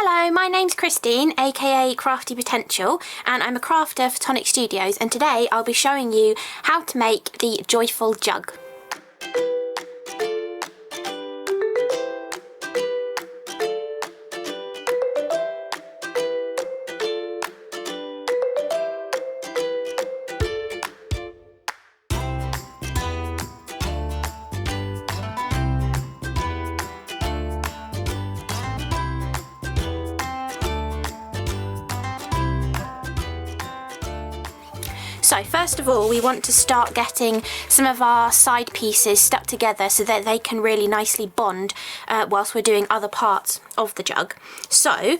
Hello, my name's Christine, aka Crafti Potential, and I'm a crafter for Tonic Studios, and today I'll be showing you how to make the Joyful Jug. So first of all, we want to start getting some of our side pieces stuck together so that they can really nicely bond whilst we're doing other parts of the jug. So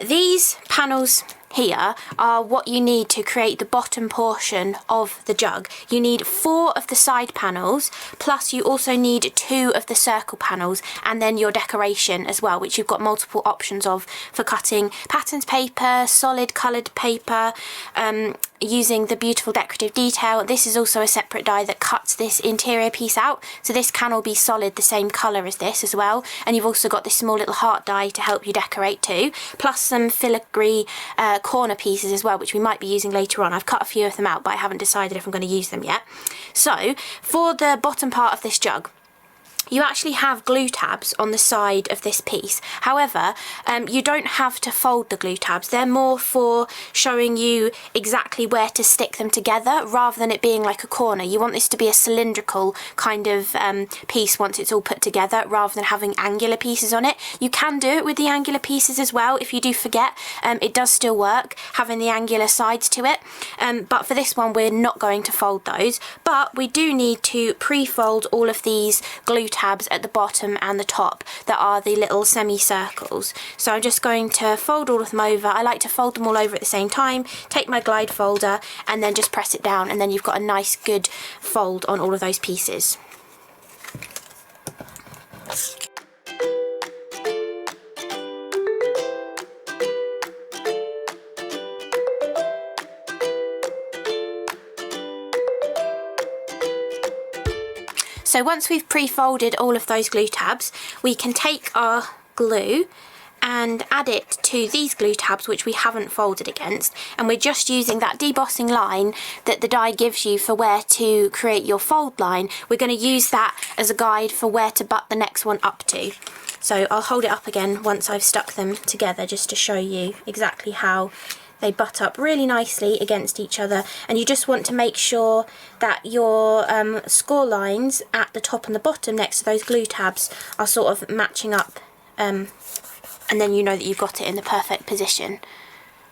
these panels here are what you need to create the bottom portion of the jug. You need 4 of the side panels, plus you also need 2 of the circle panels, and then your decoration as well, which you've got multiple options of for cutting patterns paper, solid coloured paper, using the beautiful decorative detail. This is also a separate die that cuts this interior piece out, so this can all be solid, the same colour as this as well. And you've also got this small little heart die to help you decorate too, plus some filigree corner pieces as well, which we might be using later on. I've cut a few of them out, but I haven't decided if I'm going to use them yet. So for the bottom part of this jug, you actually have glue tabs on the side of this piece. However, you don't have to fold the glue tabs. They're more for showing you exactly where to stick them together rather than it being like a corner. You want this to be a cylindrical kind of piece once it's all put together rather than having angular pieces on it. You can do it with the angular pieces as well if you do forget. It does still work having the angular sides to it. But for this one, we're not going to fold those. But we do need to pre-fold all of these glue tabs at the bottom and the top that are the little semicircles. So I'm just going to fold all of them over. I like to fold them all over at the same time, take my glide folder and then just press it down, and then you've got a nice good fold on all of those pieces. So once we've pre-folded all of those glue tabs, we can take our glue and add it to these glue tabs which we haven't folded against, and we're just using that debossing line that the die gives you for where to create your fold line. We're going to use that as a guide for where to butt the next one up to. So I'll hold it up again once I've stuck them together just to show you exactly how they butt up really nicely against each other. And you just want to make sure that your score lines at the top and the bottom next to those glue tabs are sort of matching up, and then you know that you've got it in the perfect position.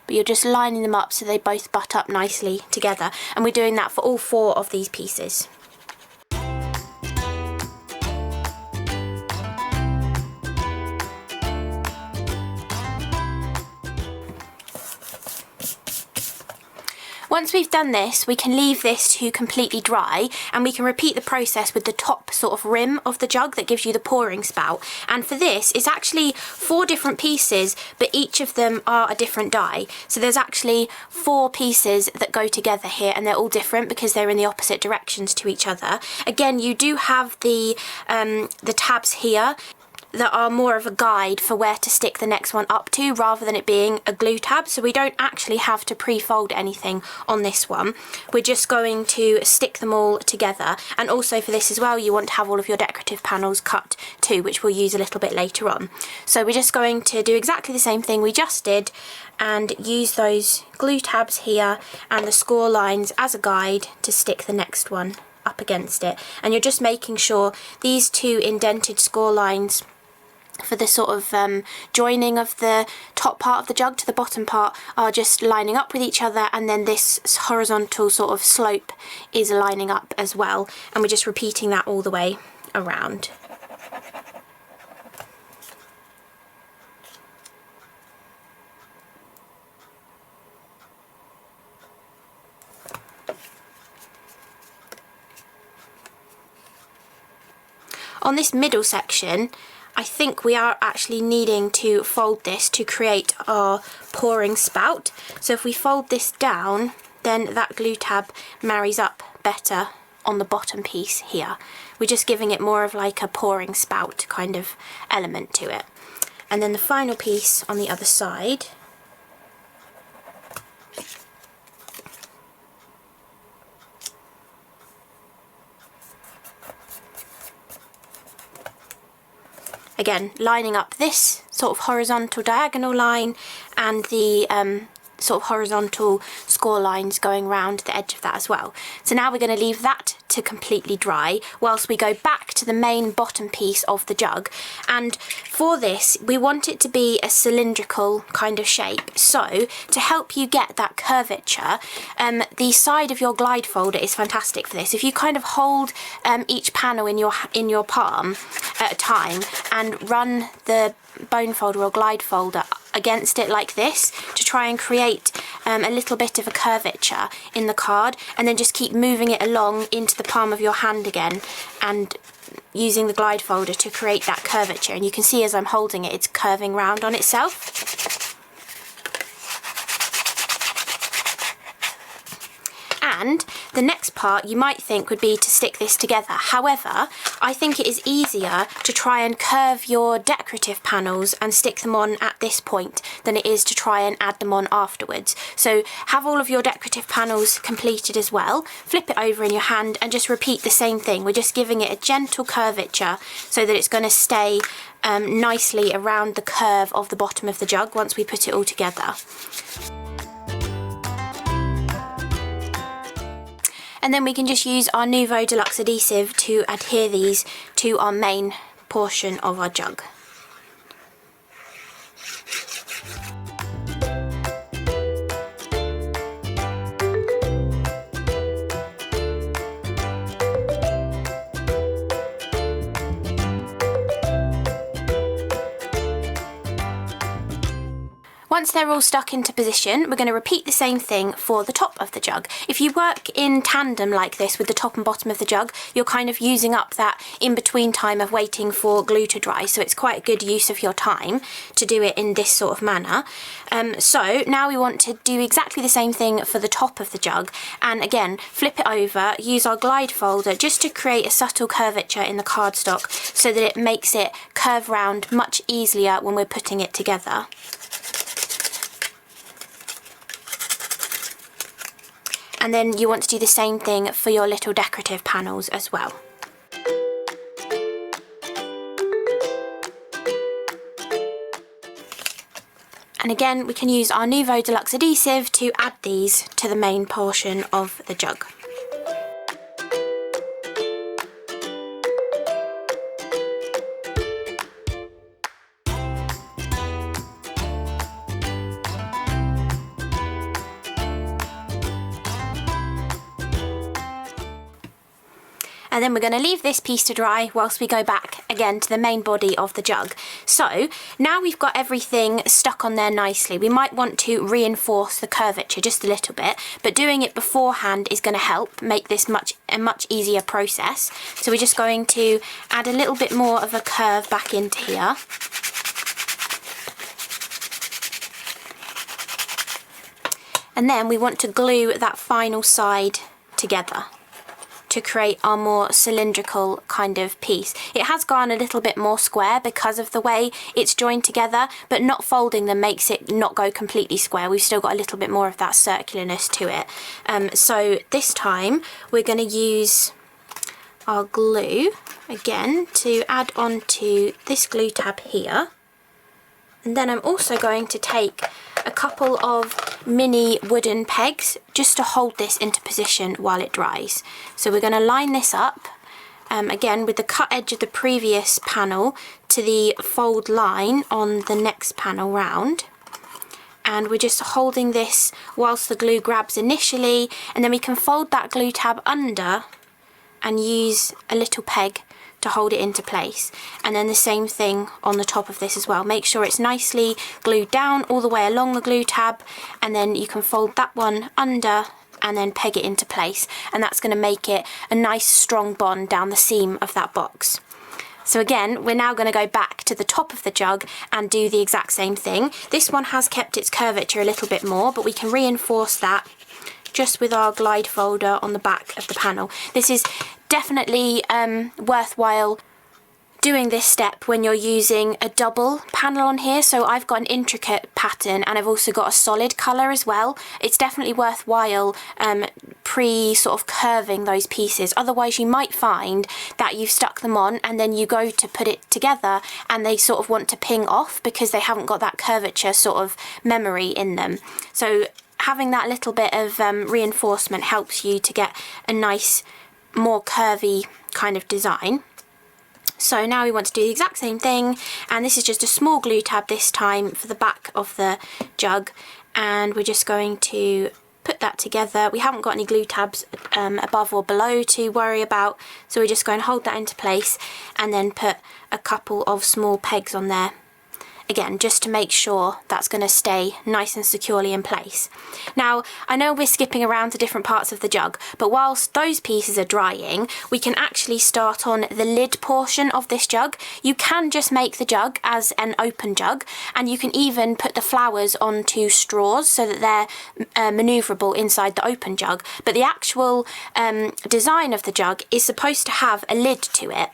But you're just lining them up so they both butt up nicely together, and we're doing that for all 4 of these pieces. Once we've done this, we can leave this to completely dry, and we can repeat the process with the top sort of rim of the jug that gives you the pouring spout. And for this, it's actually 4 different pieces, but each of them are a different die. So there's actually 4 pieces that go together here, and they're all different because they're in the opposite directions to each other. Again, you do have the tabs here that are more of a guide for where to stick the next one up to rather than it being a glue tab, so we don't actually have to pre-fold anything on this one. We're just going to stick them all together, and also for this as well you want to have all of your decorative panels cut too, which we'll use a little bit later on. So we're just going to do exactly the same thing we just did and use those glue tabs here and the score lines as a guide to stick the next one up against it. And you're just making sure these 2 indented score lines for the sort of joining of the top part of the jug to the bottom part are just lining up with each other, and then this horizontal sort of slope is lining up as well, and we're just repeating that all the way around. On this middle section, I think we are actually needing to fold this to create our pouring spout. So if we fold this down, then that glue tab marries up better on the bottom piece here. We're just giving it more of like a pouring spout kind of element to it. and then the final piece on the other side. Again, lining up this sort of horizontal diagonal line and the sort of horizontal score lines going round the edge of that as well. So now we're going to leave that to completely dry whilst we go back to the main bottom piece of the jug. And for this, we want it to be a cylindrical kind of shape. So to help you get that curvature, the side of your glide folder is fantastic for this. If you kind of hold each panel in your palm at a time and run the bone folder or glide folder against it like this to try and create a little bit of a curvature in the card, and then just keep moving it along into the palm of your hand again and using the glide folder to create that curvature. And you can see as I'm holding it, it's curving round on itself. And the next part you might think would be to stick this together. However, I think it is easier to try and curve your decorative panels and stick them on at this point than it is to try and add them on afterwards. So have all of your decorative panels completed as well, flip it over in your hand and just repeat the same thing. We're just giving it a gentle curvature so that it's going to stay nicely around the curve of the bottom of the jug once we put it all together. And then we can just use our Nuvo Deluxe adhesive to adhere these to our main portion of our jug. Once they're all stuck into position, we're going to repeat the same thing for the top of the jug. If you work in tandem like this with the top and bottom of the jug, you're kind of using up that in-between time of waiting for glue to dry, so it's quite a good use of your time to do it in this sort of manner. So now we want to do exactly the same thing for the top of the jug, and again, flip it over, use our glide folder just to create a subtle curvature in the cardstock so that it makes it curve round much easier when we're putting it together. And then you want to do the same thing for your little decorative panels as well. And again, we can use our Nuvo Deluxe adhesive to add these to the main portion of the jug. And then we're going to leave this piece to dry whilst we go back again to the main body of the jug. So now we've got everything stuck on there nicely. We might want to reinforce the curvature just a little bit, but doing it beforehand is going to help make this a much easier process. So we're just going to add a little bit more of a curve back into here. And then we want to glue that final side together to create our more cylindrical kind of piece. It has gone a little bit more square because of the way it's joined together, but not folding them makes it not go completely square. We've still got a little bit more of that circularness to it. So this time we're going to use our glue again to add onto this glue tab here. And then I'm also going to take a couple of mini wooden pegs just to hold this into position while it dries. So we're going to line this up again with the cut edge of the previous panel to the fold line on the next panel round. And we're just holding this whilst the glue grabs initially, and then we can fold that glue tab under and use a little peg to hold it into place. And then the same thing on the top of this as well. Make sure it's nicely glued down all the way along the glue tab, and then you can fold that one under and then peg it into place, and that's going to make it a nice strong bond down the seam of that box. So again, we're now going to go back to the top of the jug and do the exact same thing. This one has kept its curvature a little bit more, but we can reinforce that just with our glide folder on the back of the panel. This is definitely worthwhile doing this step when you're using a double panel on here. So I've got an intricate pattern and I've also got a solid colour as well. It's definitely worthwhile sort of curving those pieces, otherwise you might find that you've stuck them on and then you go to put it together and they sort of want to ping off because they haven't got that curvature sort of memory in them. So having that little bit of reinforcement helps you to get a nice, more curvy kind of design. So now we want to do the exact same thing, and this is just a small glue tab this time for the back of the jug, and we're just going to put that together. We haven't got any glue tabs above or below to worry about, so we're just going to hold that into place and then put a couple of small pegs on there. Again, just to make sure that's going to stay nice and securely in place. Now, I know we're skipping around to different parts of the jug, but whilst those pieces are drying, we can actually start on the lid portion of this jug. You can just make the jug as an open jug, and you can even put the flowers onto straws so that they're manoeuvrable inside the open jug. But the actual design of the jug is supposed to have a lid to it,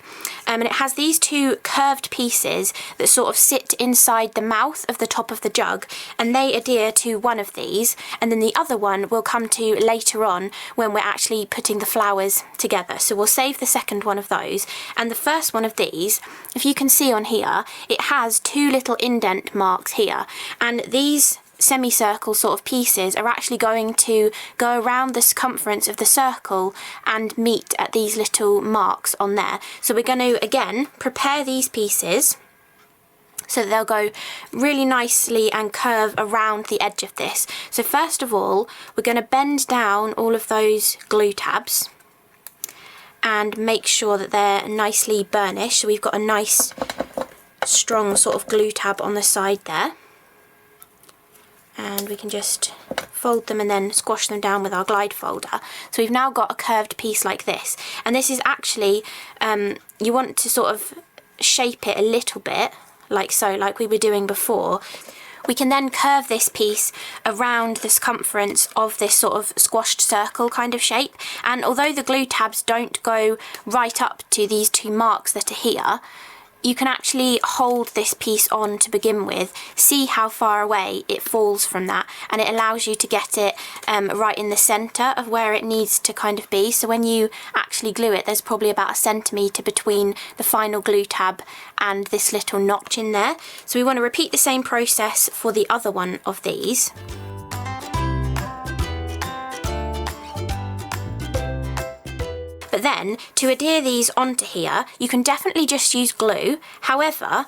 and it has these two curved pieces that sort of sit inside the mouth of the top of the jug, and they adhere to one of these, and then the other one we'll come to later on when we're actually putting the flowers together. So we'll save the second one of those, and the first one of these, if you can see on here, it has two little indent marks here, and these semicircle sort of pieces are actually going to go around the circumference of the circle and meet at these little marks on there. So we're going to again prepare these pieces so that they'll go really nicely and curve around the edge of this. So first of all, we're going to bend down all of those glue tabs and make sure that they're nicely burnished. So we've got a nice strong sort of glue tab on the side there. And we can just fold them and then squash them down with our glide folder. So we've now got a curved piece like this. And this is actually, you want to sort of shape it a little bit, like so, like we were doing before. We can then curve this piece around the circumference of this sort of squashed circle kind of shape. And although the glue tabs don't go right up to these two marks that are here, you can actually hold this piece on to begin with, see how far away it falls from that, and it allows you to get it right in the centre of where it needs to kind of be. So when you actually glue it, there's probably about 1 centimetre between the final glue tab and this little notch in there. So we want to repeat the same process for the other one of these. But then, to adhere these onto here, you can definitely just use glue. However,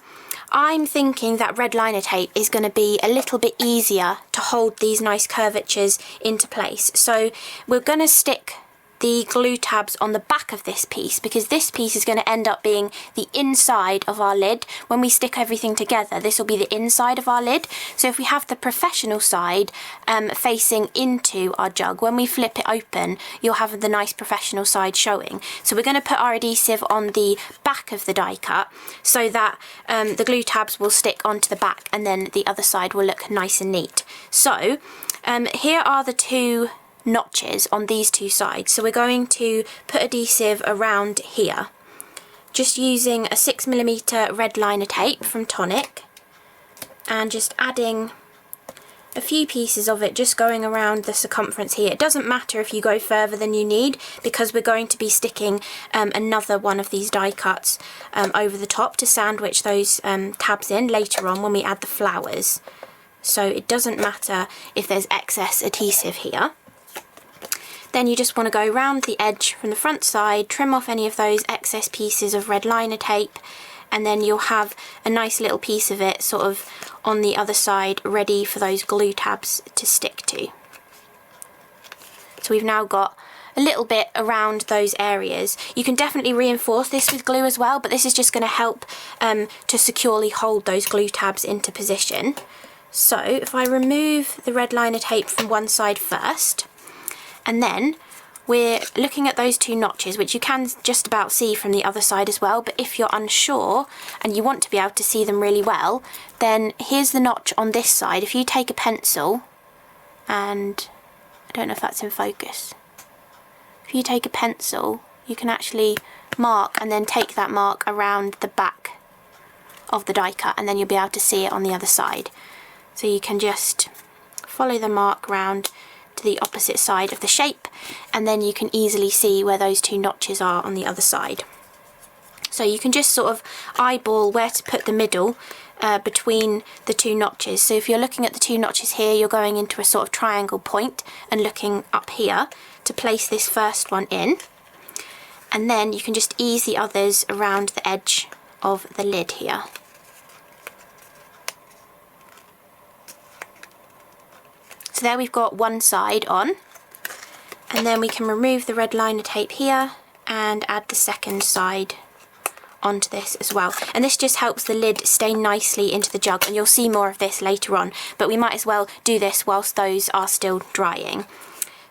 I'm thinking that red liner tape is going to be a little bit easier to hold these nice curvatures into place. So we're going to stick the glue tabs on the back of this piece, because this piece is going to end up being the inside of our lid. When we stick everything together, this will be the inside of our lid. So if we have the professional side facing into our jug, when we flip it open, you'll have the nice professional side showing. So we're going to put our adhesive on the back of the die cut so that the glue tabs will stick onto the back, and then the other side will look nice and neat. So here are the two notches on these two sides. So we're going to put adhesive around here, just using a 6mm red liner tape from Tonic, and just adding a few pieces of it, just going around the circumference here. It doesn't matter if you go further than you need, because we're going to be sticking another one of these die cuts over the top to sandwich those tabs in later on when we add the flowers. So it doesn't matter if there's excess adhesive here. Then you just want to go around the edge from the front side, trim off any of those excess pieces of red liner tape, and then you'll have a nice little piece of it sort of on the other side ready for those glue tabs to stick to. So we've now got a little bit around those areas. You can definitely reinforce this with glue as well, but this is just going to help to securely hold those glue tabs into position. So if I remove the red liner tape from one side first, and then we're looking at those two notches, which you can just about see from the other side as well, but if you're unsure and you want to be able to see them really well, then here's the notch on this side. If you take a pencil, and I don't know if that's in focus, if you take a pencil, you can actually mark and then take that mark around the back of the die cut, and then you'll be able to see it on the other side. So you can just follow the mark round to the opposite side of the shape, and then you can easily see where those two notches are on the other side. So you can just sort of eyeball where to put the middle between the two notches. So if you're looking at the two notches here, you're going into a sort of triangle point and looking up here to place this first one in, and then you can just ease the others around the edge of the lid here. So there we've got one side on, and then we can remove the red liner tape here and add the second side onto this as well. And this just helps the lid stay nicely into the jug, and you'll see more of this later on, but we might as well do this whilst those are still drying.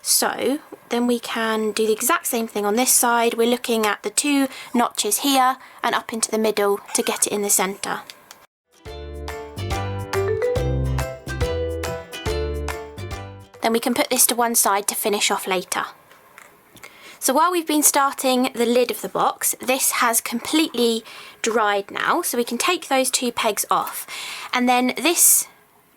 So then we can do the exact same thing on this side. We're looking at the two notches here and up into the middle to get it in the centre. Then we can put this to one side to finish off later. So while we've been starting the lid of the box, this has completely dried now, so we can take those two pegs off, and then this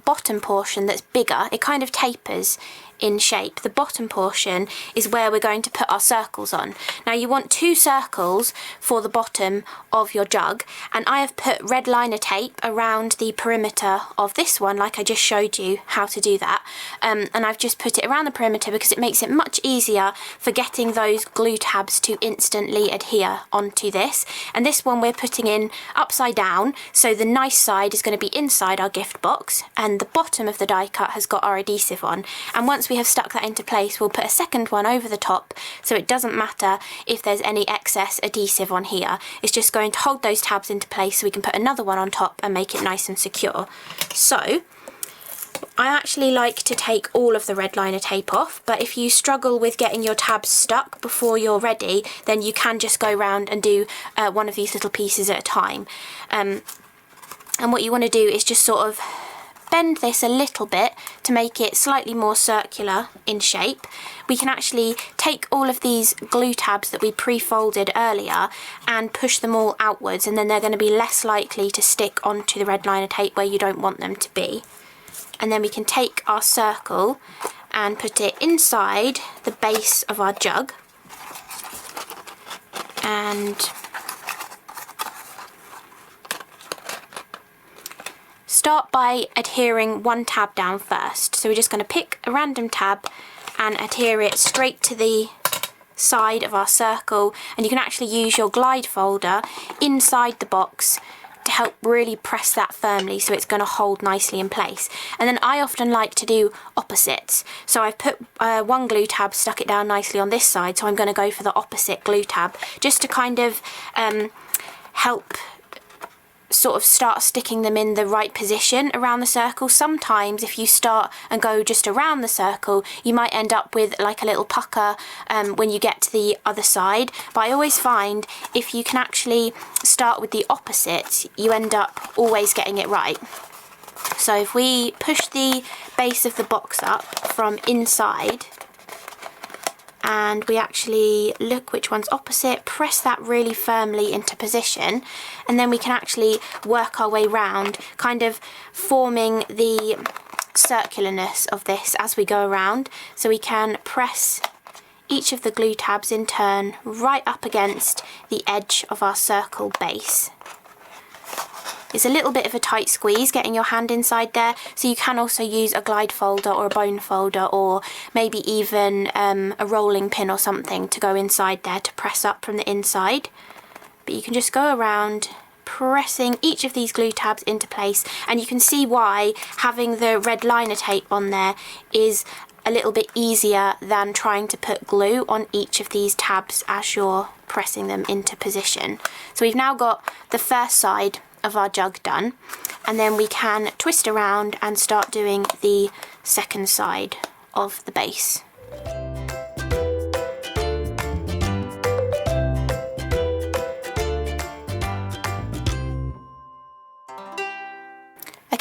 bottom portion that's bigger, it kind of tapers in shape. The bottom portion is where we're going to put our circles on. Now you want 2 circles for the bottom of your jug, and I have put red liner tape around the perimeter of this one, like I just showed you how to do that, and I've just put it around the perimeter because it makes it much easier for getting those glue tabs to instantly adhere onto this. And this one we're putting in upside down, so the nice side is going to be inside our gift box and the bottom of the die cut has got our adhesive on. And once we have stuck that into place, we'll put a second one over the top, so it doesn't matter if there's any excess adhesive on here. It's just going to hold those tabs into place, so we can put another one on top and make it nice and secure. So I actually like to take all of the red liner tape off, but if you struggle with getting your tabs stuck before you're ready, then you can just go around and do one of these little pieces at a time. And what you want to do is just sort of bend this a little bit to make it slightly more circular in shape. We can actually take all of these glue tabs that we pre-folded earlier and push them all outwards, and then they're going to be less likely to stick onto the red liner tape where you don't want them to be. And then we can take our circle and put it inside the base of our jug, and start by adhering one tab down first. So we're just going to pick a random tab and adhere it straight to the side of our circle, and you can actually use your glide folder inside the box to help really press that firmly so it's going to hold nicely in place. And then I often like to do opposites, so I've put one glue tab, stuck it down nicely on this side, so I'm going to go for the opposite glue tab just to kind of help sort of start sticking them in the right position around the circle. Sometimes if you start and go just around the circle, you might end up with like a little pucker when you get to the other side, but I always find if you can actually start with the opposite, you end up always getting it right. So if we push the base of the box up from inside and we actually look which one's opposite, press that really firmly into position, and then we can actually work our way round, kind of forming the circularness of this as we go around. So we can press each of the glue tabs in turn right up against the edge of our circle base. It's a little bit of a tight squeeze getting your hand inside there, so you can also use a glide folder or a bone folder, or maybe even a rolling pin or something to go inside there to press up from the inside. But you can just go around pressing each of these glue tabs into place, and you can see why having the red liner tape on there is a little bit easier than trying to put glue on each of these tabs as you're pressing them into position. So we've now got the first side of our jug done, and then we can twist around and start doing the second side of the base.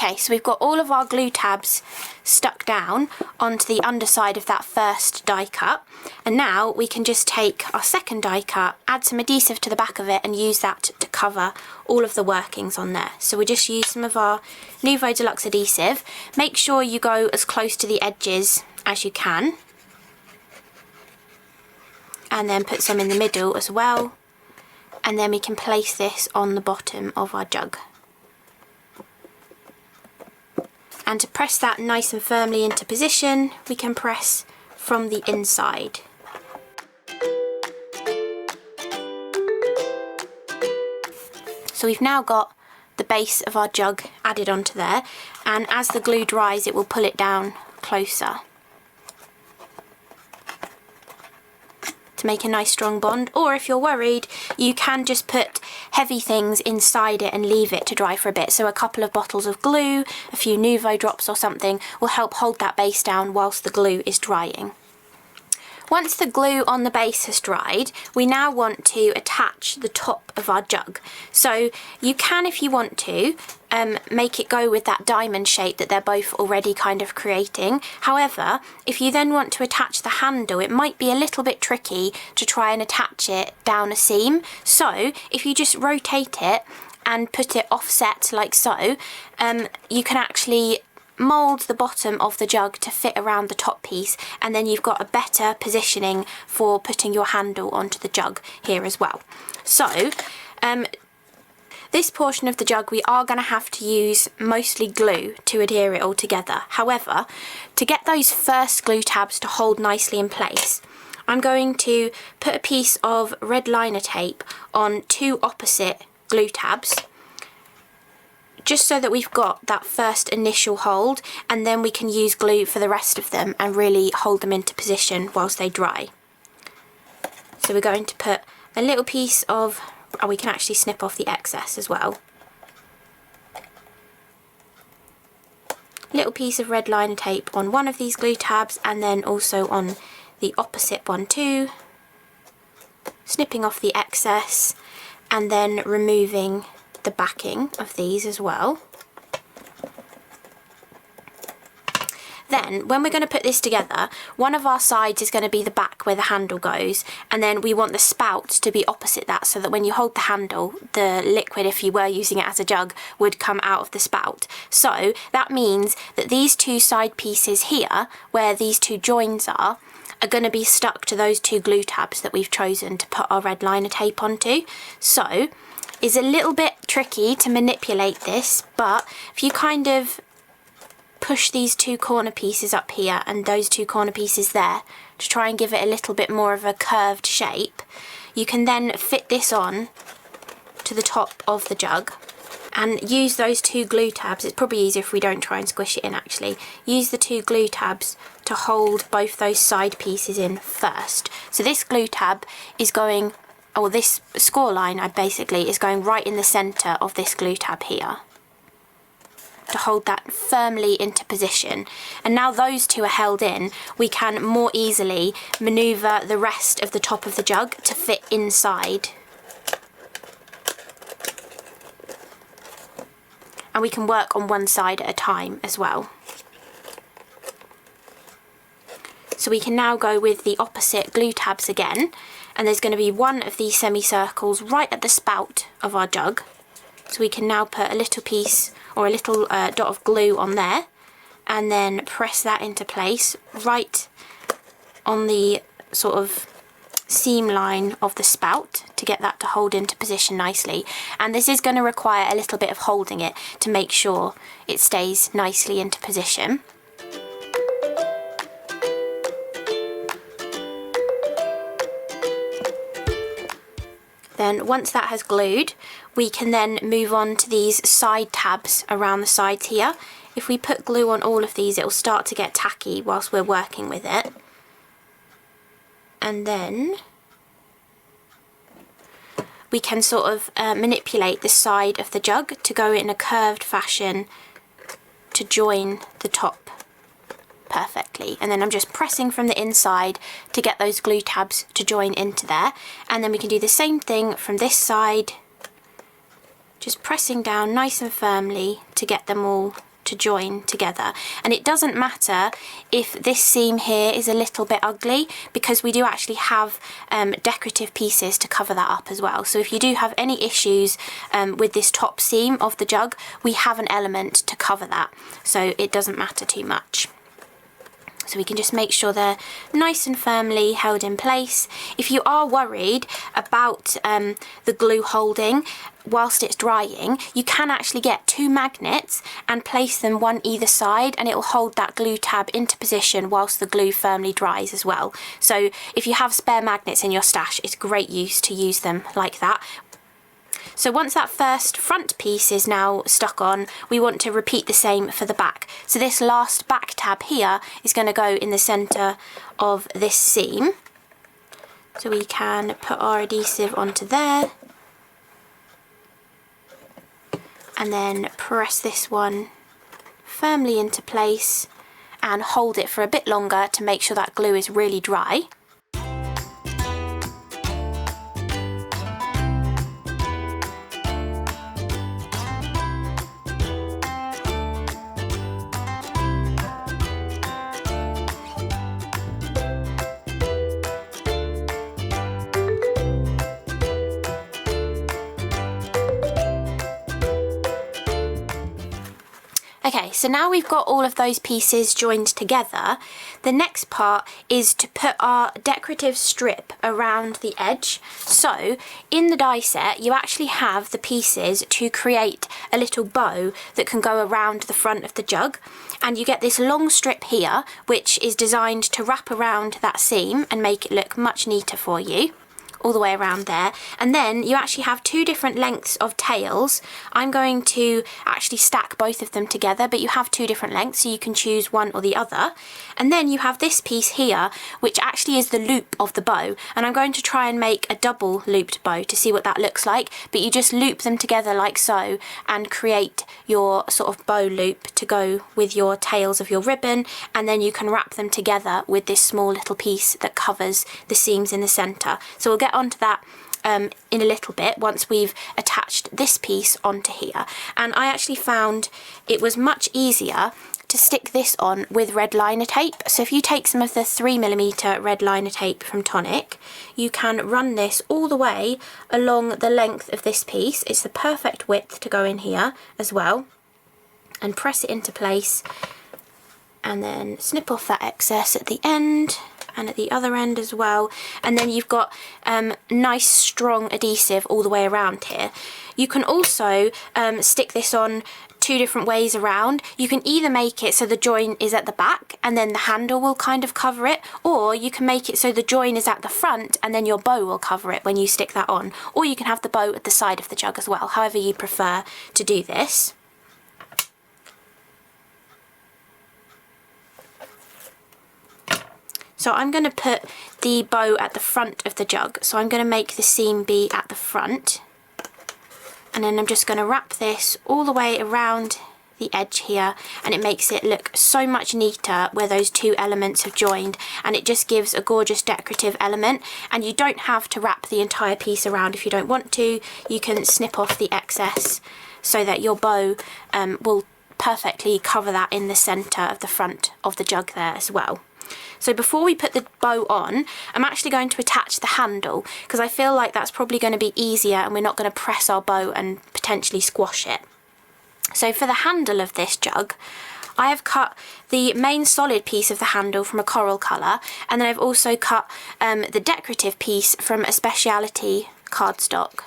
Okay, so we've got all of our glue tabs stuck down onto the underside of that first die cut, and now we can just take our second die cut, add some adhesive to the back of it and use that to cover all of the workings on there. So we just use some of our Nouveau Deluxe adhesive. Make sure you go as close to the edges as you can, and then put some in the middle as well, and then we can place this on the bottom of our jug. And to press that nice and firmly into position, we can press from the inside. So we've now got the base of our jug added onto there, and as the glue dries it will pull it down closer to make a nice strong bond. Or if you're worried, you can just put heavy things inside it and leave it to dry for a bit. So a couple of bottles of glue, a few Nouveau drops or something will help hold that base down whilst the glue is drying. Once the glue on the base has dried, we now want to attach the top of our jug. So you can, if you want to, make it go with that diamond shape that they're both already kind of creating. However, if you then want to attach the handle, it might be a little bit tricky to try and attach it down a seam. So if you just rotate it and put it offset like so, you can actually mould the bottom of the jug to fit around the top piece, and then you've got a better positioning for putting your handle onto the jug here as well. So this portion of the jug we are going to have to use mostly glue to adhere it all together. However, to get those first glue tabs to hold nicely in place, I'm going to put a piece of red liner tape on two opposite glue tabs, just so that we've got that first initial hold, and then we can use glue for the rest of them and really hold them into position whilst they dry. So we're going to put a little piece of, oh, we can actually snip off the excess as well. Little piece of red liner tape on one of these glue tabs, and then also on the opposite one too. Snipping off the excess and then removing the backing of these as well. Then when we're going to put this together, one of our sides is going to be the back where the handle goes, and then we want the spout to be opposite that, so that when you hold the handle, the liquid, if you were using it as a jug, would come out of the spout. So that means that these two side pieces here, where these two joins are going to be stuck to those two glue tabs that we've chosen to put our red liner tape onto. So it's a little bit tricky to manipulate this, but if you kind of push these two corner pieces up here and those two corner pieces there to try and give it a little bit more of a curved shape, you can then fit this on to the top of the jug and use those two glue tabs. It's probably easier if we don't try and squish it in actually. Use the two glue tabs to hold both those side pieces in first. So this glue tab is going, or this score line basically is going right in the centre of this glue tab here to hold that firmly into position. And now those two are held in, we can more easily manoeuvre the rest of the top of the jug to fit inside. And we can work on one side at a time as well. So we can now go with the opposite glue tabs again, and there's going to be one of these semicircles right at the spout of our jug. So we can now put a little piece or a little dot of glue on there, and then press that into place right on the sort of seam line of the spout to get that to hold into position nicely. And this is going to require a little bit of holding it to make sure it stays nicely into position. Then once that has glued, we can then move on to these side tabs around the sides here. If we put glue on all of these, it will start to get tacky whilst we're working with it. And then we can sort of manipulate the side of the jug to go in a curved fashion to join the top perfectly. And then I'm just pressing from the inside to get those glue tabs to join into there. And then we can do the same thing from this side, just pressing down nice and firmly to get them all to join together. And it doesn't matter if this seam here is a little bit ugly, because we do actually have decorative pieces to cover that up as well. So if you do have any issues with this top seam of the jug, we have an element to cover that, so it doesn't matter too much. So we can just make sure they're nice and firmly held in place. If you are worried about the glue holding whilst it's drying, you can actually get 2 magnets and place them one either side, and it will hold that glue tab into position whilst the glue firmly dries as well. So if you have spare magnets in your stash, it's great use to use them like that. So once that first front piece is now stuck on, we want to repeat the same for the back. So this last back tab here is going to go in the centre of this seam. So we can put our adhesive onto there, and then press this one firmly into place and hold it for a bit longer to make sure that glue is really dry. Okay, so now we've got all of those pieces joined together, the next part is to put our decorative strip around the edge. So in the die set, you actually have the pieces to create a little bow that can go around the front of the jug. And you get this long strip here, which is designed to wrap around that seam and make it look much neater for you, all the way around there. And then you actually have 2 different lengths of tails. I'm going to actually stack both of them together, but you have 2 different lengths, so you can choose one or the other. And then you have this piece here, which actually is the loop of the bow. And I'm going to try and make a double looped bow to see what that looks like. But you just loop them together like so and create your sort of bow loop to go with your tails of your ribbon. And then you can wrap them together with this small little piece that covers the seams in the centre. So we'll get onto that in a little bit once we've attached this piece onto here. And I actually found it was much easier to stick this on with red liner tape. So if you take some of the 3mm red liner tape from Tonic, you can run this all the way along the length of this piece. It's the perfect width to go in here as well, and press it into place, and then snip off that excess at the end and at the other end as well. And then you've got nice strong adhesive all the way around here. You can also stick this on 2 different ways around. You can either make it so the join is at the back and then the handle will kind of cover it, or you can make it so the join is at the front and then your bow will cover it when you stick that on, or you can have the bow at the side of the jug as well, however you prefer to do this. So I'm going to put the bow at the front of the jug. So I'm going to make the seam be at the front. And then I'm just going to wrap this all the way around the edge here. And it makes it look so much neater where those 2 elements have joined. And it just gives a gorgeous decorative element. And you don't have to wrap the entire piece around if you don't want to. You can snip off the excess so that your bow will perfectly cover that in the centre of the front of the jug there as well. So before we put the bow on, I'm actually going to attach the handle, because I feel like that's probably going to be easier and we're not going to press our bow and potentially squash it. So for the handle of this jug, I have cut the main solid piece of the handle from a coral colour, and then I've also cut the decorative piece from a speciality cardstock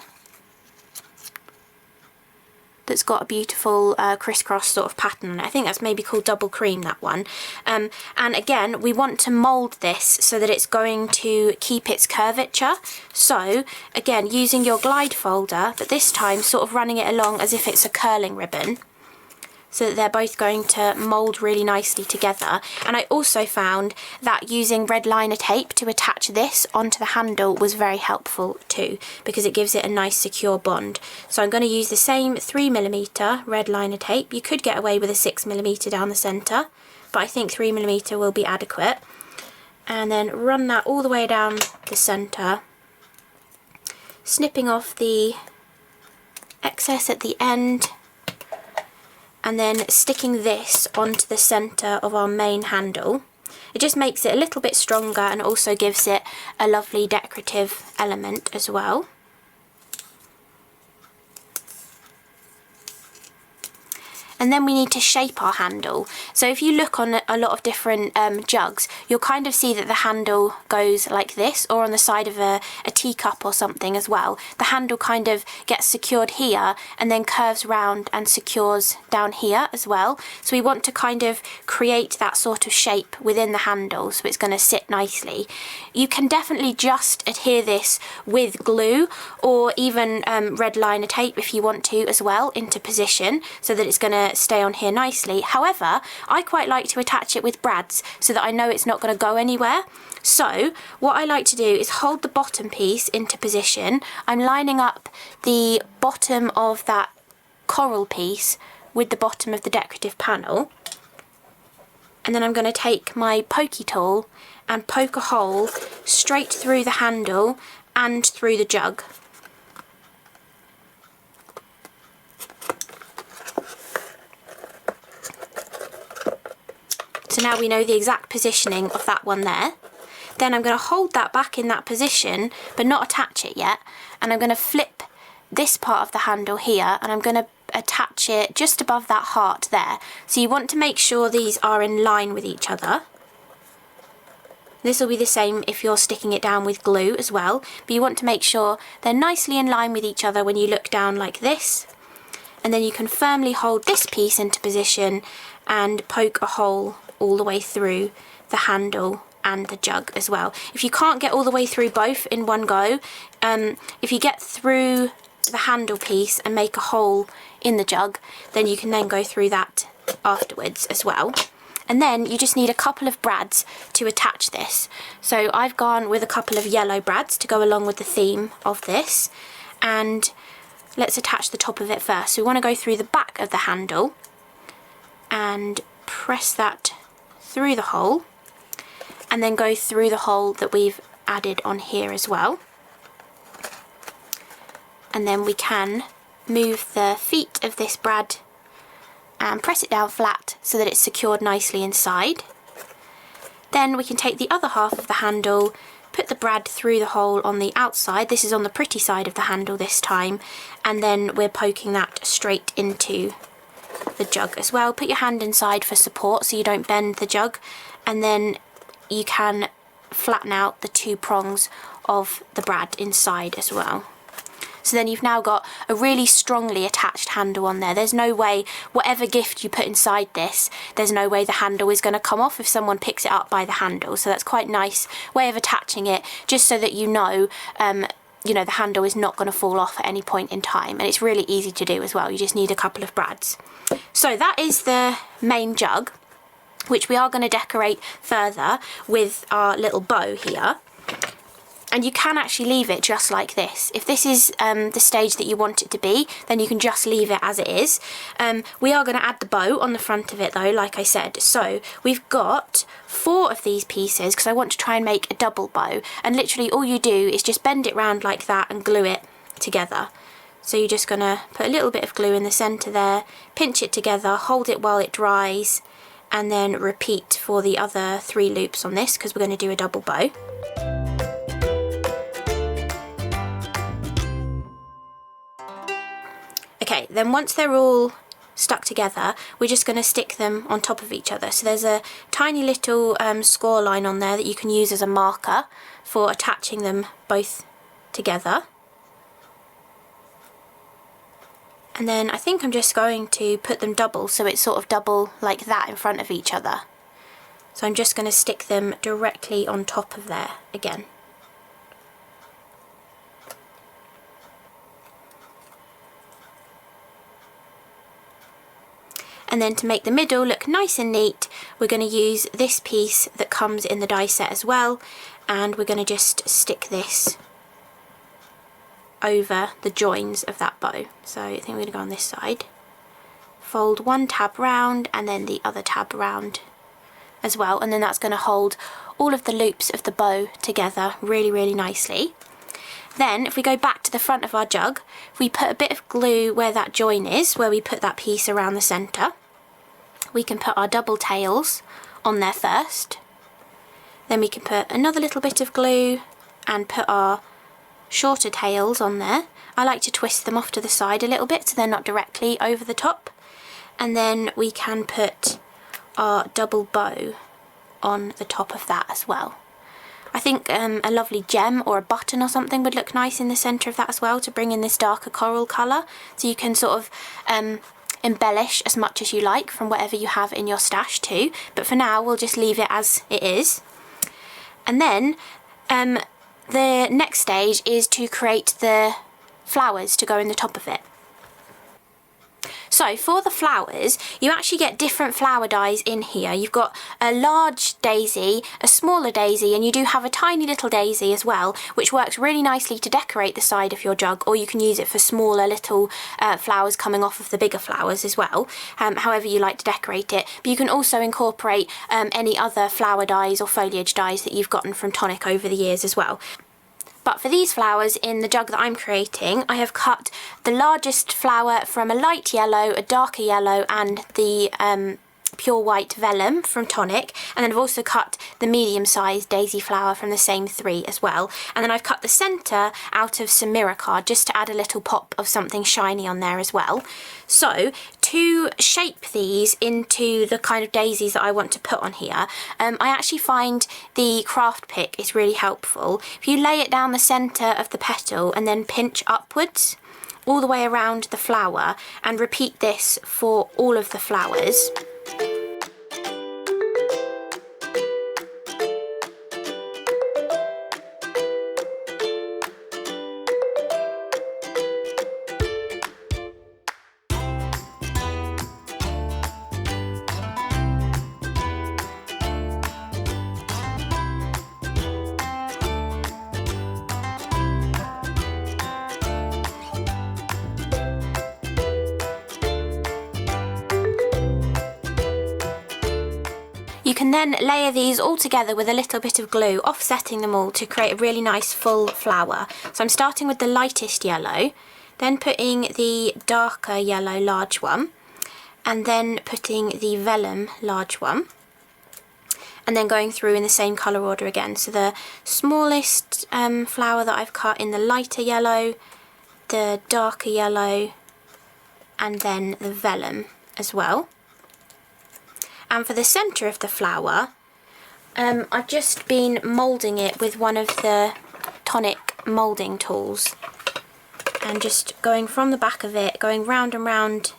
that's got a beautiful crisscross sort of pattern on it. I think that's maybe called double cream, that one. And again, we want to mould this so that it's going to keep its curvature. So again, using your glide folder, but this time sort of running it along as if it's a curling ribbon, so that they're both going to mould really nicely together. And I also found that using red liner tape to attach this onto the handle was very helpful too, because it gives it a nice secure bond. So I'm going to use the same 3mm red liner tape. You could get away with a 6mm down the centre, but I think 3mm will be adequate. And then run that all the way down the centre, snipping off the excess at the end. and then sticking this onto the centre of our main handle. It just makes it a little bit stronger and also gives it a lovely decorative element as well. And then we need to shape our handle. So if you look on a lot of different jugs, you'll kind of see that the handle goes like this, or on the side of a teacup or something as well. The handle kind of gets secured here and then curves round and secures down here as well. So we want to kind of create that sort of shape within the handle so it's going to sit nicely. You can definitely just adhere this with glue or even red liner tape if you want to as well into position so that it's going to stay on here nicely. However, I quite like to attach it with brads so that I know it's not going to go anywhere. So what I like to do is hold the bottom piece into position. I'm lining up the bottom of that coral piece with the bottom of the decorative panel, and then I'm going to take my pokey tool and poke a hole straight through the handle and through the jug. So now we know the exact positioning of that one there. Then I'm going to hold that back in that position but not attach it yet, and I'm going to flip this part of the handle here and I'm going to attach it just above that heart there. So you want to make sure these are in line with each other. This will be the same if you're sticking it down with glue as well, but you want to make sure they're nicely in line with each other when you look down like this. And then you can firmly hold this piece into position and poke a hole all the way through the handle and the jug as well. If you can't get all the way through both in one go, if you get through the handle piece and make a hole in the jug, then you can then go through that afterwards as well. And then you just need a couple of brads to attach this. So I've gone with a couple of yellow brads to go along with the theme of this, and let's attach the top of it first. So we want to go through the back of the handle and press that through the hole, and then go through the hole that we've added on here as well. And then we can move the feet of this brad and press it down flat so that it's secured nicely inside. Then we can take the other half of the handle, put the brad through the hole on the outside. This is on the pretty side of the handle this time, and then we're poking that straight into the jug as well. Put your hand inside for support so you don't bend the jug, and then you can flatten out the two prongs of the brad inside as well. So then you've now got a really strongly attached handle on there. There's no way, whatever gift you put inside this, there's no way the handle is going to come off if someone picks it up by the handle. So that's quite a nice way of attaching it, just so that you know the handle is not going to fall off at any point in time. And it's really easy to do as well. You just need a couple of brads. So that is the main jug, which we are going to decorate further with our little bow here. And you can actually leave it just like this. If this is the stage that you want it to be, then you can just leave it as it is. We are going to add the bow on the front of it though, like I said. So we've got 4 of these pieces because I want to try and make a double bow. And literally all you do is just bend it round like that and glue it together. So you're just going to put a little bit of glue in the centre there, pinch it together, hold it while it dries, and then repeat for the other 3 loops on this because we're going to do a double bow. Okay, then once they're all stuck together, we're just going to stick them on top of each other. So there's a tiny little score line on there that you can use as a marker for attaching them both together. And then I think I'm just going to put them double, so it's sort of double like that in front of each other. So I'm just going to stick them directly on top of there again. And then to make the middle look nice and neat, we're going to use this piece that comes in the die set as well, and we're going to just stick this over the joins of that bow. So I think we're going to go on this side, fold one tab round and then the other tab round as well, and then that's going to hold all of the loops of the bow together really, really nicely. Then if we go back to the front of our jug, if we put a bit of glue where that join is, where we put that piece around the centre, we can put our double tails on there first. Then we can put another little bit of glue and put our shorter tails on there. I like to twist them off to the side a little bit so they're not directly over the top. And then we can put our double bow on the top of that as well. I think a lovely gem or a button or something would look nice in the centre of that as well, to bring in this darker coral colour. So you can sort of embellish as much as you like from whatever you have in your stash too. But for now we'll just leave it as it is. And then the next stage is to create the flowers to go in the top of it. So for the flowers, you actually get different flower dies in here. You've got a large daisy, a smaller daisy, and you do have a tiny little daisy as well, which works really nicely to decorate the side of your jug, or you can use it for smaller little flowers coming off of the bigger flowers as well, however you like to decorate it. But you can also incorporate any other flower dies or foliage dies that you've gotten from Tonic over the years as well. But for these flowers in the jug that I'm creating, I have cut the largest flower from a light yellow, a darker yellow, and the pure white vellum from Tonic, and then I've also cut the medium-sized daisy flower from the same three as well. And then I've cut the centre out of some mirror card just to add a little pop of something shiny on there as well. So to shape these into the kind of daisies that I want to put on here, I actually find the craft pick is really helpful. If you lay it down the centre of the petal and then pinch upwards all the way around the flower, and repeat this for all of the flowers. You can then layer these all together with a little bit of glue, offsetting them all to create a really nice full flower. So I'm starting with the lightest yellow, then putting the darker yellow large one, and then putting the vellum large one, and then going through in the same colour order again. So the smallest flower that I've cut in the lighter yellow, the darker yellow, and then the vellum as well. And for the centre of the flower, I've just been moulding it with one of the Tonic moulding tools, and just going from the back of it, going round and round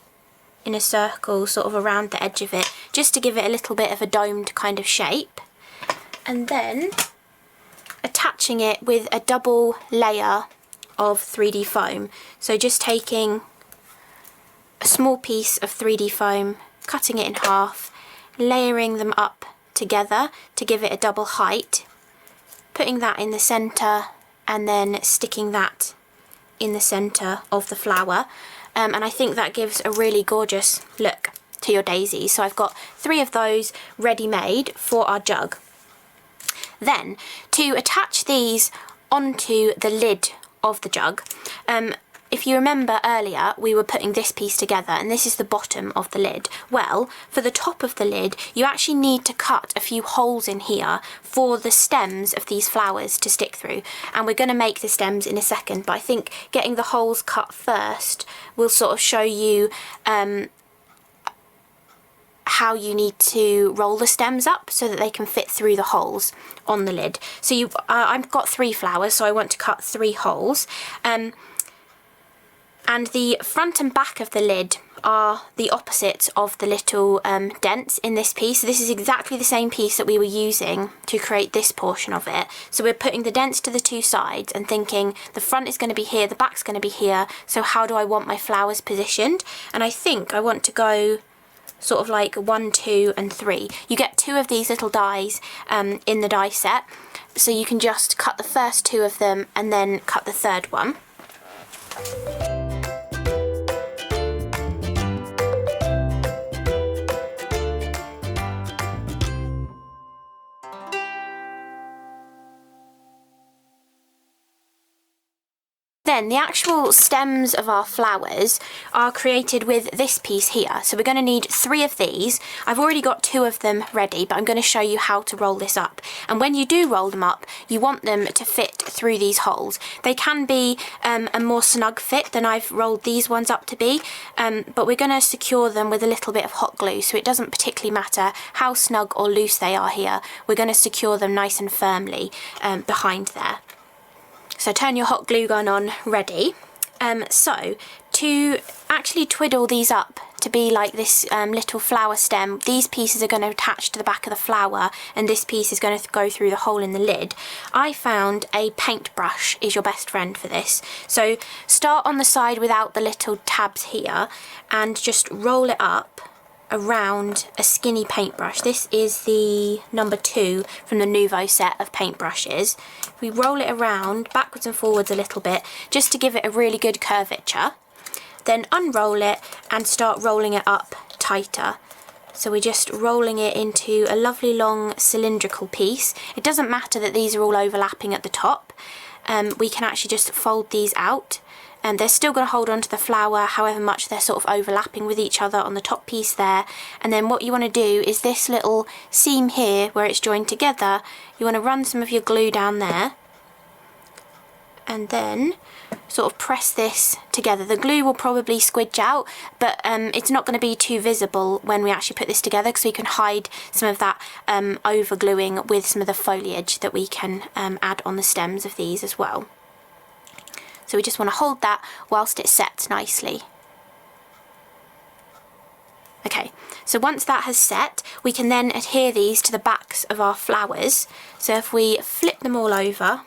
in a circle sort of around the edge of it, just to give it a little bit of a domed kind of shape, and then attaching it with a double layer of 3D foam. So just taking a small piece of 3D foam, cutting it in half, layering them up together to give it a double height, putting that in the centre, and then sticking that in the centre of the flower. And I think that gives a really gorgeous look to your daisies. So I've got 3 of those ready made for our jug. Then to attach these onto the lid of the jug, if you remember earlier, we were putting this piece together, and this is the bottom of the lid. Well, for the top of the lid, you actually need to cut a few holes in here for the stems of these flowers to stick through. And we're going to make the stems in a second, but I think getting the holes cut first will sort of show you how you need to roll the stems up so that they can fit through the holes on the lid. So I've got 3 flowers, so I want to cut 3 holes. And the front and back of the lid are the opposite of the little dents in this piece. So this is exactly the same piece that we were using to create this portion of it. So we're putting the dents to the 2 sides and thinking the front is going to be here, the back's going to be here, so how do I want my flowers positioned? And I think I want to go sort of like 1, 2 and 3. You get 2 of these little dies in the die set, so you can just cut the first 2 of them and then cut the 3rd one. then the actual stems of our flowers are created with this piece here. So we're going to need 3 of these. I've already got 2 of them ready, but I'm going to show you how to roll this up. And when you do roll them up, you want them to fit through these holes. They can be a more snug fit than I've rolled these ones up to be, but we're going to secure them with a little bit of hot glue, so it doesn't particularly matter how snug or loose they are here. We're going to secure them nice and firmly behind there. So turn your hot glue gun on, ready. So to actually twiddle these up to be like this little flower stem, these pieces are going to attach to the back of the flower and this piece is going to go through the hole in the lid. I found a paintbrush is your best friend for this. So start on the side without the little tabs here and just roll it up around a skinny paintbrush. This is the number 2 from the Nouveau set of paintbrushes. We roll it around backwards and forwards a little bit just to give it a really good curvature. Then unroll it and start rolling it up tighter. So we're just rolling it into a lovely long cylindrical piece. It doesn't matter that these are all overlapping at the top. We can actually just fold these out. And they're still going to hold on to the flower however much they're sort of overlapping with each other on the top piece there. And then what you want to do is this little seam here where it's joined together, you want to run some of your glue down there and then sort of press this together. The glue will probably squidge out, but it's not going to be too visible when we actually put this together because we can hide some of that over gluing with some of the foliage that we can add on the stems of these as well. So we just want to hold that whilst it sets nicely. Okay, so once that has set, we can then adhere these to the backs of our flowers. So if we flip them all over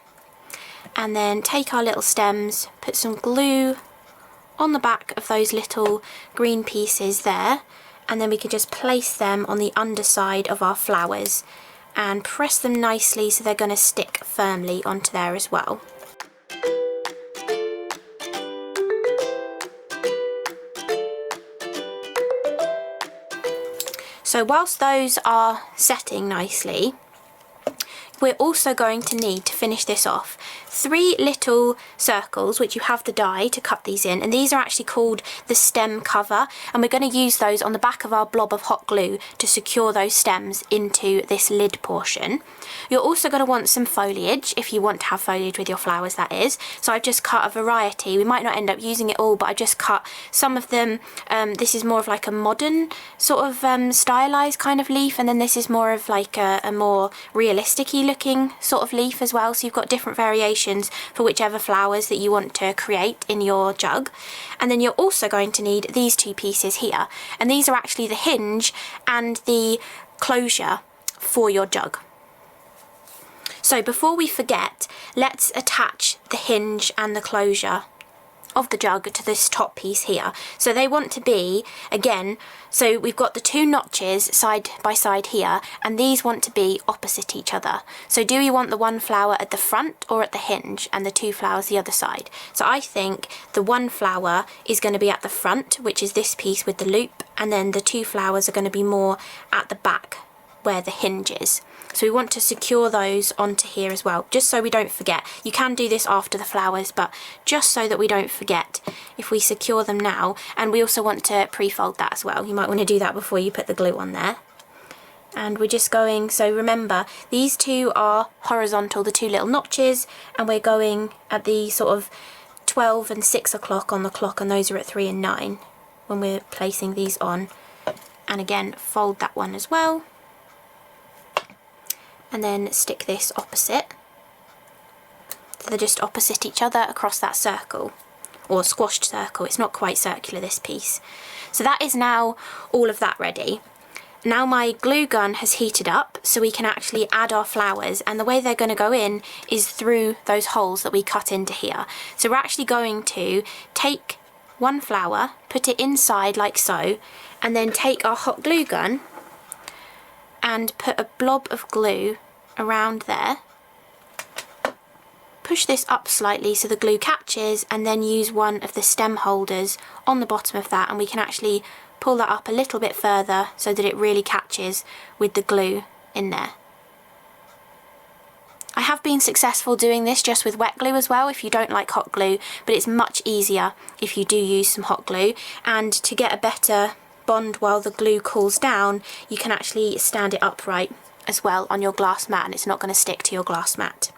and then take our little stems, put some glue on the back of those little green pieces there, and then we can just place them on the underside of our flowers and press them nicely so they're going to stick firmly onto there as well. So whilst those are setting nicely, we're also going to need to finish this off 3 little circles, which you have the die to cut these in, and these are actually called the stem cover, and we're going to use those on the back of our blob of hot glue to secure those stems into this lid portion. You're also going to want some foliage, if you want to have foliage with your flowers, that is. So I've just cut a variety. We might not end up using it all, but I just cut some of them. This is more of like a modern sort of stylized kind of leaf, and then this is more of like a more realistic-y looking sort of leaf as well. So you've got different variations for whichever flowers that you want to create in your jug. And then you're also going to need these 2 pieces here, and these are actually the hinge and the closure for your jug. So before we forget, let's attach the hinge and the closure of the jug to this top piece here. So they want to be, again, so we've got the 2 notches side by side here, and these want to be opposite each other. So do you want the one flower at the front or at the hinge and the 2 flowers the other side? So I think the one flower is going to be at the front, which is this piece with the loop, and then the 2 flowers are going to be more at the back where the hinge is. So we want to secure those onto here as well, just so we don't forget. You can do this after the flowers, but just so that we don't forget, if we secure them now, and we also want to pre-fold that as well. You might want to do that before you put the glue on there. And we're just going, so remember, these 2 are horizontal, the 2 little notches, and we're going at the sort of 12 and 6 o'clock on the clock, and those are at 3 and 9 when we're placing these on. And again, fold that one as well. And then stick this opposite. So they're just opposite each other across that circle, or squashed circle. It's not quite circular, this piece. So that is now all of that ready. Now my glue gun has heated up, so we can actually add our flowers, and the way they're going to go in is through those holes that we cut into here. So we're actually going to take one flower, put it inside like so, and then take our hot glue gun and put a blob of glue around there. Push this up slightly so the glue catches, and then use one of the stem holders on the bottom of that, and we can actually pull that up a little bit further so that it really catches with the glue in there. I have been successful doing this just with wet glue as well if you don't like hot glue, but it's much easier if you do use some hot glue. And to get a better bond while the glue cools down, you can actually stand it upright as well on your glass mat, and it's not going to stick to your glass mat.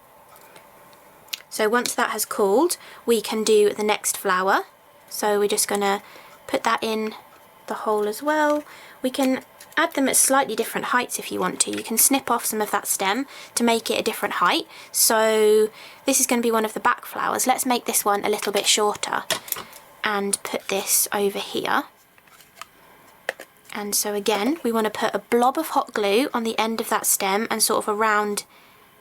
So once that has cooled, we can do the next flower. So we're just going to put that in the hole as well. We can add them at slightly different heights if you want to. You can snip off some of that stem to make it a different height. So this is going to be one of the back flowers. Let's make this one a little bit shorter and put this over here. And so again, we want to put a blob of hot glue on the end of that stem and sort of around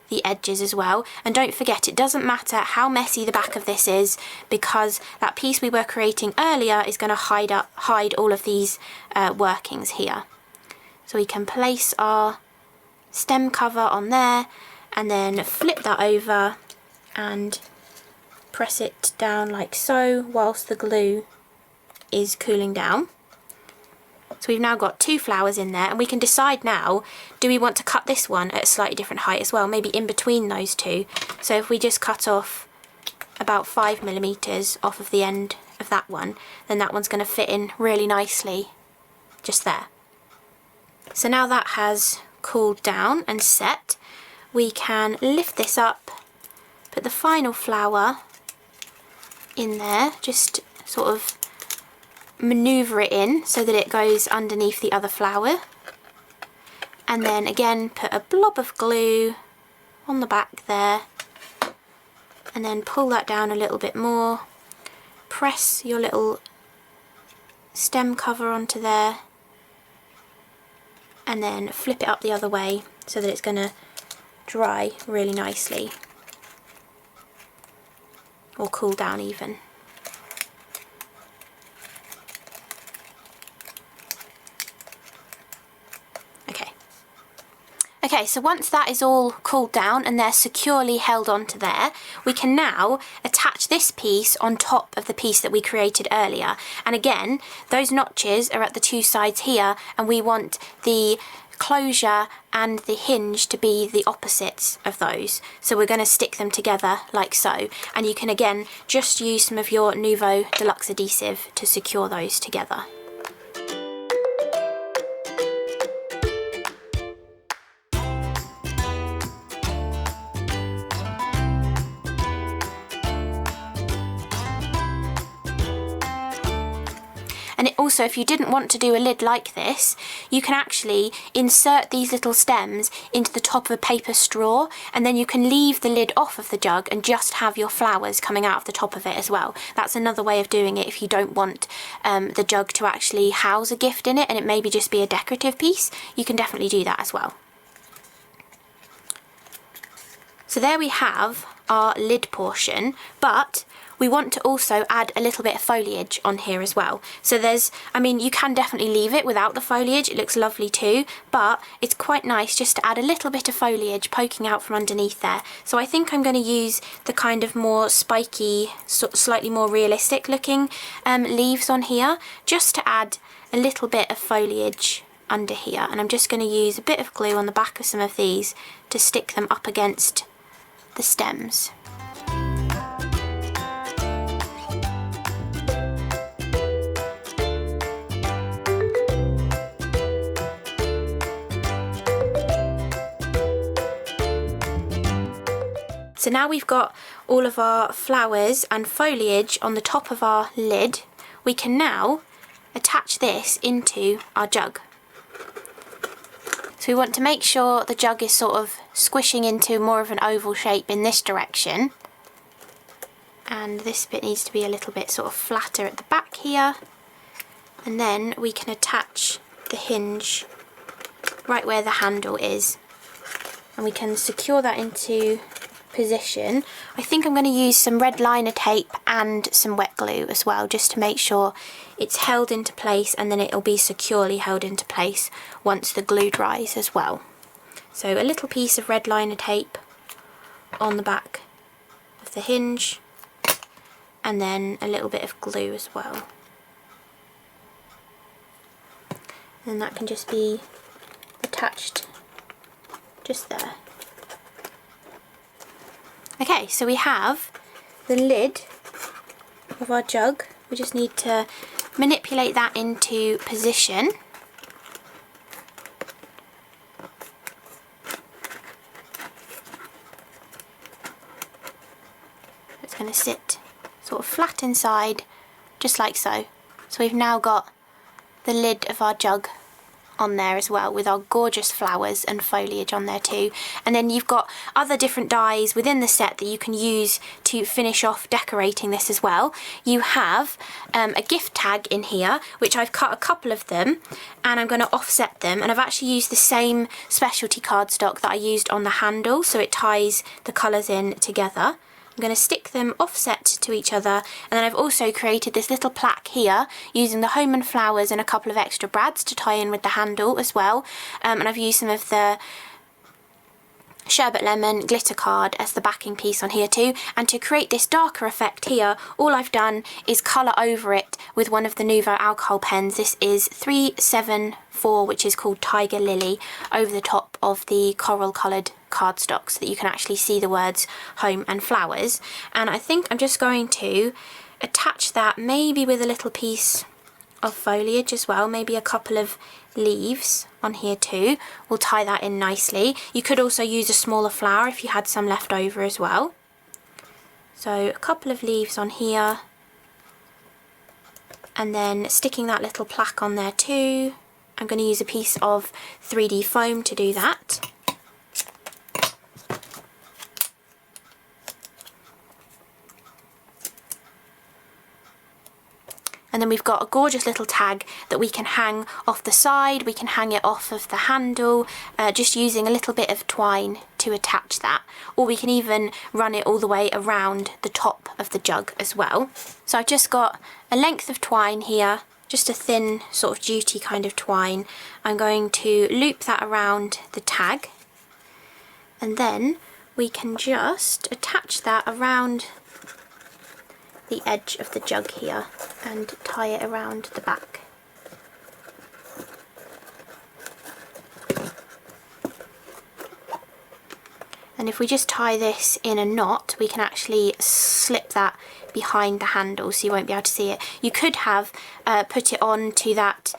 the edges as well. And don't forget, it doesn't matter how messy the back of this is, because that piece we were creating earlier is going to hide all of these workings here. So we can place our stem cover on there and then flip that over and press it down like so whilst the glue is cooling down. So we've now got 2 flowers in there, and we can decide now, do we want to cut this one at a slightly different height as well, maybe in between those 2. So if we just cut off about 5mm off of the end of that one, then that one's going to fit in really nicely just there. So now that has cooled down and set, we can lift this up, put the final flower in there, just sort of manoeuvre it in so that it goes underneath the other flower, and then again put a blob of glue on the back there, and then pull that down a little bit more, press your little stem cover onto there, and then flip it up the other way so that it's going to dry really nicely, or cool down even. Okay, so once that is all cooled down and they're securely held onto there, we can now attach this piece on top of the piece that we created earlier. And again, those notches are at the 2 sides here, and we want the closure and the hinge to be the opposites of those. So we're going to stick them together like so. And you can again just use some of your Nuvo Deluxe adhesive to secure those together. And also, if you didn't want to do a lid like this, you can actually insert these little stems into the top of a paper straw, and then you can leave the lid off of the jug and just have your flowers coming out of the top of it as well. That's another way of doing it if you don't want the jug to actually house a gift in it and it maybe just be a decorative piece. You can definitely do that as well. So there we have our lid portion, but we want to also add a little bit of foliage on here as well. So you can definitely leave it without the foliage, it looks lovely too, but it's quite nice just to add a little bit of foliage poking out from underneath there. So I think I'm going to use the kind of more spiky, slightly more realistic looking leaves on here, just to add a little bit of foliage under here. And I'm just going to use a bit of glue on the back of some of these to stick them up against the stems. So now we've got all of our flowers and foliage on the top of our lid, we can now attach this into our jug. So we want to make sure the jug is sort of squishing into more of an oval shape in this direction. And this bit needs to be a little bit sort of flatter at the back here. And then we can attach the hinge right where the handle is. And we can secure that into position. I think I'm going to use some red liner tape and some wet glue as well, just to make sure it's held into place, and then it'll be securely held into place once the glue dries as well. So a little piece of red liner tape on the back of the hinge, and then a little bit of glue as well. And that can just be attached just there. Okay, so we have the lid of our jug. We just need to manipulate that into position. It's going to sit sort of flat inside, just like so. So we've now got the lid of our jug on there as well, with our gorgeous flowers and foliage on there too. And then you've got other different dies within the set that you can use to finish off decorating this as well. You have a gift tag in here, which I've cut a couple of them, and I'm going to offset them, and I've actually used the same specialty cardstock that I used on the handle, so it ties the colours in together. I'm going to stick them offset to each other, and then I've also created this little plaque here using the home and flowers and a couple of extra brads to tie in with the handle as well, and I've used some of the sherbet lemon glitter card as the backing piece on here too. And to create this darker effect here, all I've done is colour over it with one of the Nouveau alcohol pens. This is 374, which is called Tiger Lily, over the top of the coral coloured cardstock so that you can actually see the words home and flowers. And I think I'm just going to attach that maybe with a little piece of foliage as well, maybe a couple of leaves on here too. We'll tie that in nicely. You could also use a smaller flower if you had some left over as well. So a couple of leaves on here, and then sticking that little plaque on there too. I'm going to use a piece of 3D foam to do that. And then we've got a gorgeous little tag that we can hang off the side. We can hang it off of the handle, just using a little bit of twine to attach that. Or we can even run it all the way around the top of the jug as well. So I've just got a length of twine here, just a thin sort of jute kind of twine. I'm going to loop that around the tag, and then we can just attach that around the edge of the jug here and tie it around the back. And if we just tie this in a knot, we can actually slip that behind the handle so you won't be able to see it. You could have put it on to that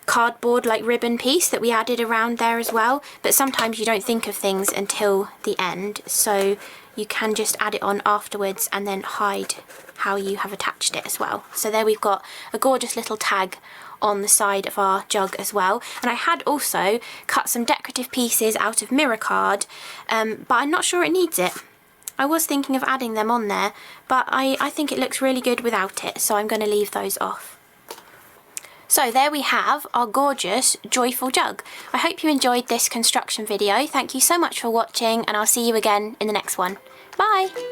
cardboard like ribbon piece that we added around there as well, but sometimes you don't think of things until the end, so you can just add it on afterwards and then hide how you have attached it as well. So there we've got a gorgeous little tag on the side of our jug as well. And I had also cut some decorative pieces out of mirror card, but I'm not sure it needs it. I was thinking of adding them on there, but I think it looks really good without it, so I'm going to leave those off. So there we have our gorgeous Joyful Jug. I hope you enjoyed this construction video. Thank you so much for watching, and I'll see you again in the next one. Bye!